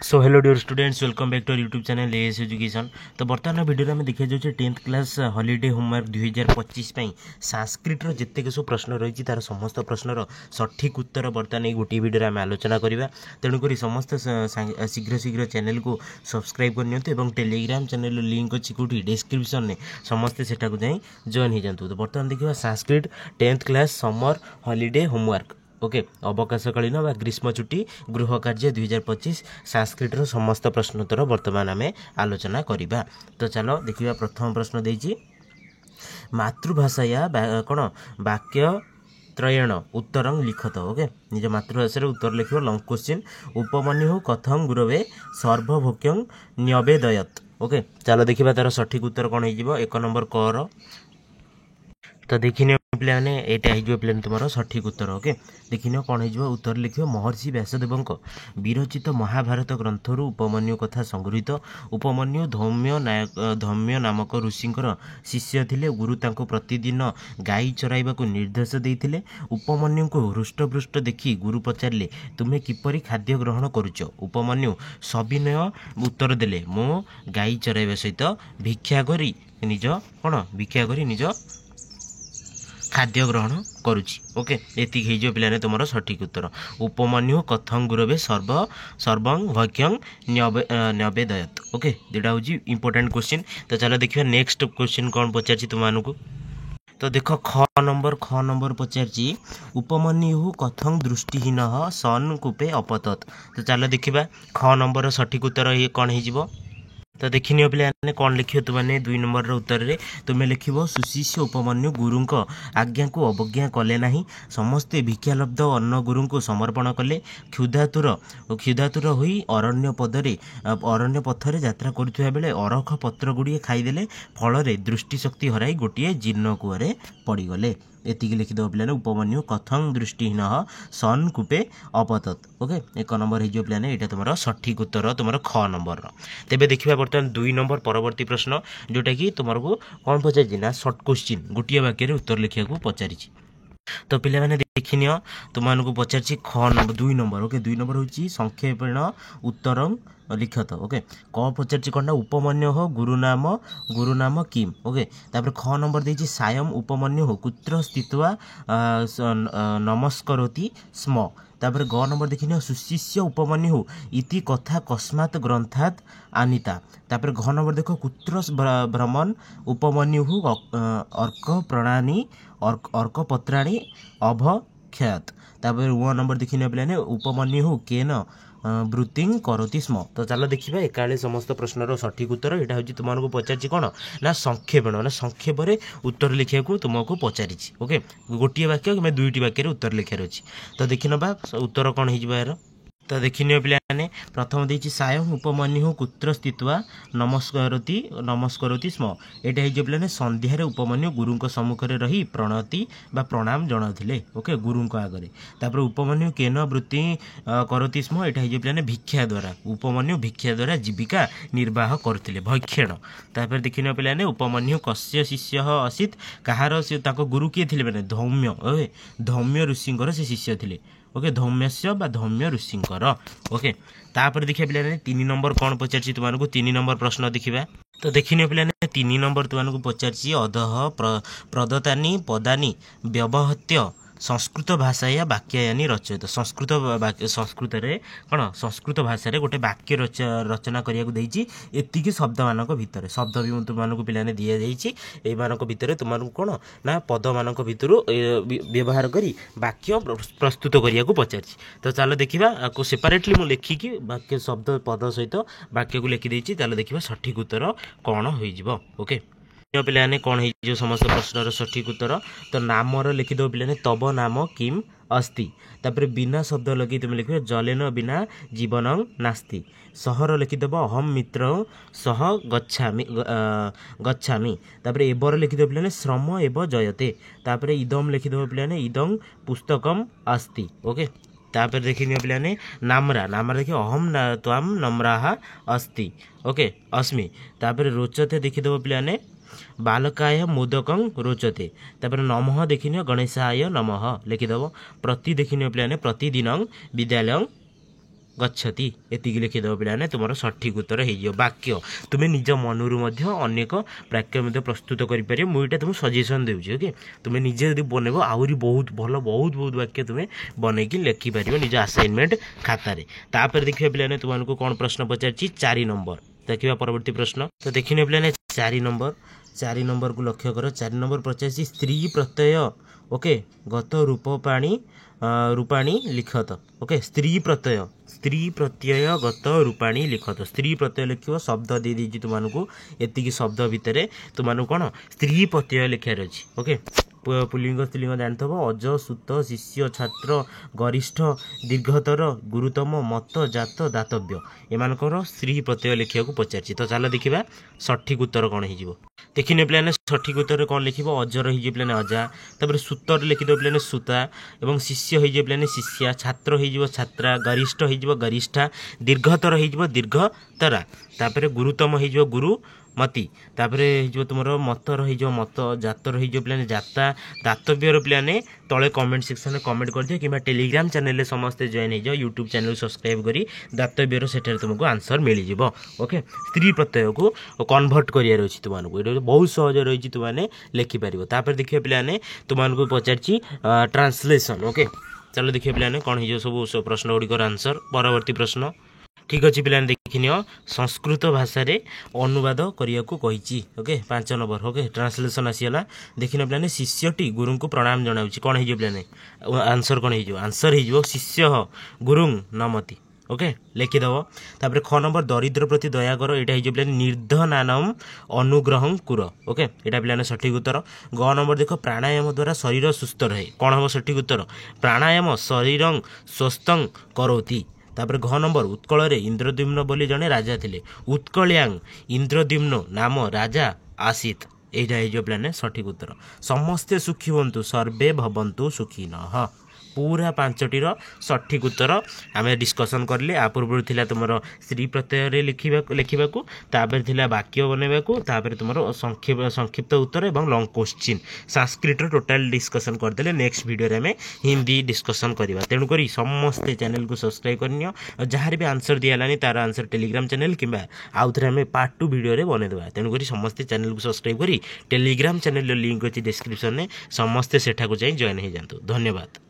So hello dear students, welcome back to our YouTube channel AS education. तो बर्तमान video में देखा जाऊँ 10th class holiday homework 2025 Sanskrit जिते सब प्रश्न रही तार समस्त प्रश्नर सठिक उत्तर बर्तमान गोटे वीडियो में आलोचना करवा। तेणुक समस्त शीघ्र शीघ्र चैनल को सब्सक्राइब करनी टेलीग्राम चैनल लिंक अच्छी कौटी डिस्क्रिप्शन में समस्ते सेटा जाई जॉइन हो जातु। तो बर्तमान देखा संस्कृत 10th class summer holiday homework okay अवकाशकालीन बा ग्रीष्म छुट्टी गृह कार्य 2025 संस्कृत समस्त प्रश्नोत्तर वर्तमान आम आलोचना करवा। तो चलो देखिए प्रथम प्रश्न देछि मातृभाषा कौन वाक्य त्रयण उत्तरं लिखत। ओके निज मातृभाषा उत्तर लिख लंग क्वेश्चन उपमन्यु कथं गुरवे सर्वभोक्यं न्यवेदयत। ओके चलो देखिए तार सठिक उत्तर कौन हो 1 नंबर कर। तो देखिए पे यहाँ पे तुम सठिक उत्तर। ओके देखिए कौन हो उत्तर लिख महर्षि व्यासदेव विरचित महाभारत ग्रंथर उपमन्यु कथा संगृहीत। उपमन्यु धौम्य नामक ऋषिंकर शिष्य थिले। गुरु तांको प्रतिदिन गाई चराइबा निर्देश देते। उपमन्यु को हृष्टपृष्ट देखि गुरु पचारे तुम्हें किपरि खाद्य ग्रहण करुच। उपमन्यु सविनय उत्तर देले मो गाई चराइबा सहित भिक्षा करी निज खाद्य ग्रहण करुच्ची। ओके ये पे तुम सठिक उत्तर उपमन्यु कथं गुरवे सर्वं भक्ष्यं न्यवेदयत। ओके दुटा हूँ इंपोर्टेंट क्वेश्चन। तो चलो देखिए नेक्स्ट क्वेश्चन कौन पचार तुमको। तो देख ख नंबर पचार उपमन्यु कथं दृष्टिहीन सन कूपे अपतत। तो चलो देखा ख नंबर सठिक उत्तर ये कौन हो। तो देखनी पे कौन लिख तुमने 2 नंबर उत्तर में तुम्हें लिख सुशिष्य उपमन्यु गुरु आज्ञा को अवज्ञा कले ना समस्ते भिक्षालब्ध अन्न गुरु को समर्पण कले। क्षुधातुर हुई अरण्य पथरे यात्रा करुवा बेले अरख पत्र गुड़िए खाईदे फल दृष्टिशक्ति हराई गोटे जीर्ण कूअरे पड़गले। एतिकी लिखिदेव पे उपमन्यु कथं दृष्टिहीन सन कूपे अपतत। ओके 1 नंबर हो पे यहाँ तुम सठिक उत्तर तुम ख नंबर। तेज देखा बर्तमान 2 नंबर परवर्ती प्रश्न जोटा कि तुमको कौन पचार ना सर्ट क्वेश्चन गोटे वाक्य उत्तर लिखा पचारि। तो पे देखनी तुमको पचार ख नंबर 2 नंबर। ओके 2 नंबर हूँ संक्षेपेण उत्तर लिखत। ओके क पचार कौन ना उपमन्यु गुरुनाम किम। ओके तापर ख नंबर देछि सायम उपमन्यु कुत्र स्थित्वा नमस्करोति स्म। तापर ग नंबर देखिए सुशिष्य उपमन्यु इति कथा कस्मात् ग्रंथात् आनीता। तापर घ नंबर देख कुत्र भ्रमण उपमन्यु अर्क प्रणानी अर्क पत्राणी अभक्षयत। तापर व नंबर देखिए पे उपमन्यु केन वृत्ति करोति स्म। तो चलो देखिए एकाले समस्त प्रश्नर सठिक उत्तर यहाँ हूँ तुमको पचार कौन ना संक्षेपण ना संक्षेप उत्तर लिखा तुमको पचारि। ओके गोटे वाक्य कि 2टी वाक्य उत्तर लिखार अच्छी। तो देखी ना उत्तर कौन हो यार। तो देखनी पे प्रथम देछि सायं उपमन्यु कुत्र स्थित्वा नमस्करोति स्म। यहाँ हो पे संध्यार उपमन्यु गुरु सम्मुख में रही प्रणति बा प्रणाम जनाउथिले। ओके गुरु आगे तापर उपमन्यु केन वृत्ति करोति स्म। यहाँ हो पे भिक्षा द्वारा उपमन्यु भिक्षा द्वारा जीविका निर्वाह करथिले भक्षण। तापर देखनी पे उपमन्यु कस्य शिष्य आसीत् कहार से गुरु किए थे मैंने धौम्य ऋषिंकर से शिष्य थे। ओके धौम्यस्य बा धौम्य ऋषिंकर। ओके तापर देखिए पे 3 नंबर कौन पचार तुमको 3 नंबर प्रश्न देखा। तो देखनी पे 3 नंबर तुमको पचार अधः प्रदत्तानि पदानि व्यवहत्य संस्कृत भाषाया वाक्यानि रचयित। संस्कृत कौन संस्कृत भाषा गोटे वाक्य रचना करने एतिकी शब्द मान भितर शब्द भी तुमको पे दि जाइए भितर तुमको कौन ना पद मान भर व्यवहार करी वाक्य प्रस्तुत करने को पचार। तो चलो देखा सेपरेटली मुझे लिखिकी वाक्य शब्द पद सहित वाक्य को लिखिदे। चलो देखा सठिक उत्तर कौन हो। ओके पे कौन हो समस्त प्रश्नर सठिक उत्तर। तो नामर लिखिदेव पे तब नाम किम अस्ति। तापर बिना शब्द लगे तुम लिख जलेन बिना जीवन नास्ति। सहर लिखिदेव अहम मित्र सह गच्छामि। तापर एबर लिखिदेव पे श्रम एव जयते। तापर इदम लिखिदेव पे इदं पुस्तकम अस्ति। ओके तापर देखिए पे नामरा देखिए अहम त्वाम नम्राहा अस्ति। ओके अस्मि। तापर रोचते देखिदेव पे बालकाय मोदकं रोचते। तापर नमः देखिए गणेशाय नमः लिखिदेव। प्रति देखिए पे प्रतिदिन विद्यालय गच्छति एतिक लिखिदेव पे तुम सठिक उत्तर हो वाक्य तुम्हें निज मनरू अनेक वाक्य प्रस्तुत कर मुझे तुमको सजेसन दूसरी ओके तुम्हें निजे यदि बनइब आहरी बहुत भल बहुत बहुत वाक्य तुम्हें बनईकी लिखिपार निज असाइनमेंट खातार तापर देखिए पे तुमको कौन प्रश्न पचार 4 नंबर देखा परवर्ती प्रश्न तो देखने पे 4 नंबर को लक्ष्य कर 4 नंबर पचार स्त्री प्रत्यय ओके गत रूपाणी लिखत ओके स्त्री प्रत्यय गत रूपाणी लिखत स्त्री प्रत्यय लिख शब्द दे दी तुमको एतिक शब्द भितर तुमको कौन स्त्री प्रत्यय लिखार अच्छी ओके पुलिंग स्त्रीलिंग जानते अज सुत शिष्य छात्र गरिष्ठ दीर्घतर गुरुतम मत जात दातव्य एमानकर स्त्री प्रत्यय लिखा पचार तो चलो देखा सठिक उत्तर कौन हो देखने पे सठिक उत्तर कौन लिख अजर हो अजा तापर सूतर लिखिदेव पे सूता और शिष्य हो शिष्या छात्र हो छात्रा गरिष्ठ हो गरिष्ठा दीर्घतर हो दीर्घतरा तापर गुरुतम हो गुरु मती तापर तुम मतर हो मत जातर हो पे जाता दातव्यर पे तले कमेंट सेक्शन में कमेंट कर दियो कि टेलीग्राम चैनल समस्ते जॉइन हो जाओ यूट्यूब चैनल सब्सक्राइब करी दातव्यर सेठार तुमको आंसर मिल जाव ओके स्त्री प्रत्यय को कन्वर्ट करार अच्छी तुमको ये बहुत सहज रही तुमने लिखिपार तापर देखिए पे तुमको पचार ट्रांसलेशन ओके चलो देखिए पे कौन हो सब प्रश्न गुड़िकर आंसर परवर्ती प्रश्न ठीक अच्छे पे देखनी संस्कृत भाषा रे अनुवाद करने को कही ओके 5 नंबर ओके ट्रांसलेशन आसीगला देखने पे शिष्यटी गुरु को प्रणाम जनाऊँ कौन हो पे आंसर कौन हो आंसर हो शिष्य गुरु नमति ओके लिखिदेव तापर ख नंबर दरिद्र प्रति दया कर यहाँ हो पे निर्धनानम अनुग्रह कुर ओके यहाँ पे सठिक उत्तर ग नंबर देख प्राणायाम द्वारा शरीर सुस्थ रहे कौन हम सठिक उत्तर प्राणायाम शरीर स्वस्थ करोति तापर घ नंबर उत्कल रे इंद्रद्युम्न बोली जने राजा थिले उत्कल्यां इंद्रद्युम्न नाम राजा आसीत यही जो प्लान सठिक उत्तर समस्ते सुखी हूँ सर्वे भवन्तु सुखिनः पूरा 5टीर सठिक उत्तर आम डिस्कसन करले आ पूर्व थिला तुमर स्त्री प्रत्यय लिखा तापर थिला वाक्य बनवाकू तापर तुमर संक्षिप्त उत्तर और long question Sanskrit total discussion करदे नेक्स्ट वीडियो में हिंदी डिस्कसन करवा तेणुक समस्ते चैनल को सब्सक्राइब करनी और जहाँ भी आंसर दिगलानी तार आंसर टेलीग्राम चैनल कि आउ थे आम पार्ट 2 वीडियो बनईदेवा तेणुक समस्ते चैनल को सब्सक्राइब करी टेलीग्राम चैनल लिंक अच्छी डिस्क्रिप्शन में समस्ते सेठा को जाई जॉइन हो जातु धन्यवाद।